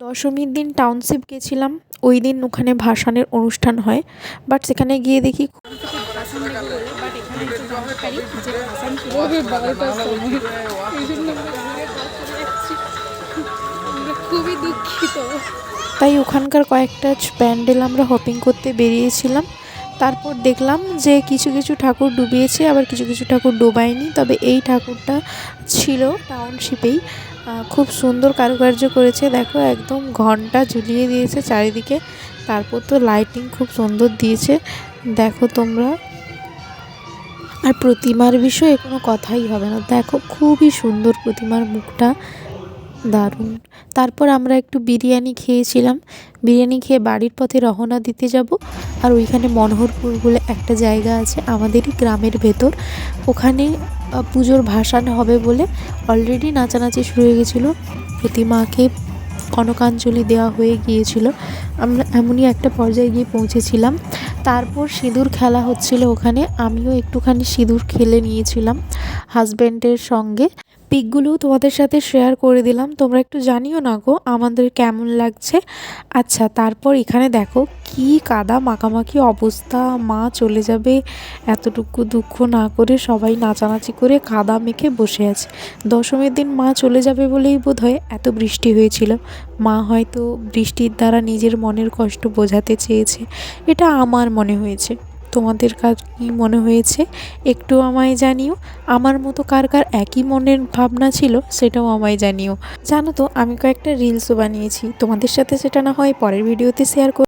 দশমীর দিন টাউনশিপ গেছিলাম। ওই দিন ওখানে ভাসানের অনুষ্ঠান হয়, বাট সেখানে গিয়ে দেখি খুবই দুঃখিত। তাই ওখানকার কয়েকটা প্যান্ডেল আমরা হপিং করতে বেরিয়েছিলাম। তারপর দেখলাম যে কিছু কিছু ঠাকুর ডুবিয়েছে, আবার কিছু কিছু ঠাকুর ডোবায়নি। তবে এই ঠাকুরটা ছিল টাউনশিপেই। খুব সুন্দর কারুকার্য করেছে, দেখো একদম ঘন্টা ঝুলিয়ে দিয়েছে চারিদিকে। তারপর তো লাইটিং খুব সুন্দর দিয়েছে, দেখো তোমরা। আর প্রতিমার বিষয়ে কোনো কথাই হবে না, দেখো খুবই সুন্দর প্রতিমার মুখটা, দারুণ। তারপর আমরা একটু বিরিয়ানি খেয়েছিলাম। বিরিয়ানি খেয়ে বাড়ির পথে রওনা দিতে যাব। আর ওইখানে মনোহরপুর বলে একটা জায়গা আছে আমাদেরই গ্রামের ভেতর, ওখানে পুজোর ভাসান হবে বলে অলরেডি নাচানাচি শুরু হয়ে গেছিলো। প্রতিমাকে কনকাঞ্জলি দেওয়া হয়ে গিয়েছিল। আমরা এমনই একটা পর্যায়ে গিয়ে পৌঁছেছিলাম। তারপর সিঁদুর খেলা হচ্ছিল ওখানে, আমিও একটুখানি সিঁদুর খেলে নিয়েছিলাম হাজব্যান্ডের সঙ্গে। পিকগুলোও তোমাদের সাথে শেয়ার করে দিলাম, তোমরা একটু জানিও না গো আমাদের কেমন লাগছে। আচ্ছা, তারপর এখানে দেখো কি কাদা মাখামাখি অবস্থা, মা চলে যাবে এতটুকু দুঃখ না করে সবাই নাচানাচি করে কাদা মেখে বসে আছে। দশমীর দিন মা চলে যাবে বলেই বোধহয় এত বৃষ্টি হয়েছিল। মা হয়তো বৃষ্টির দ্বারা নিজের মনের কষ্ট বোঝাতে চেয়েছে, এটা আমার মনে হয়েছে। তোমাদের কার কী মনে হয়েছে একটু আমায় জানিও। আমার মতো কার কার একই মনের ভাবনা ছিল সেটাও আমায় জানিও। জানো তো, আমি কয়েকটা রিলসও বানিয়েছি, তোমাদের সাথে সেটা না হয় পরের ভিডিওতে শেয়ার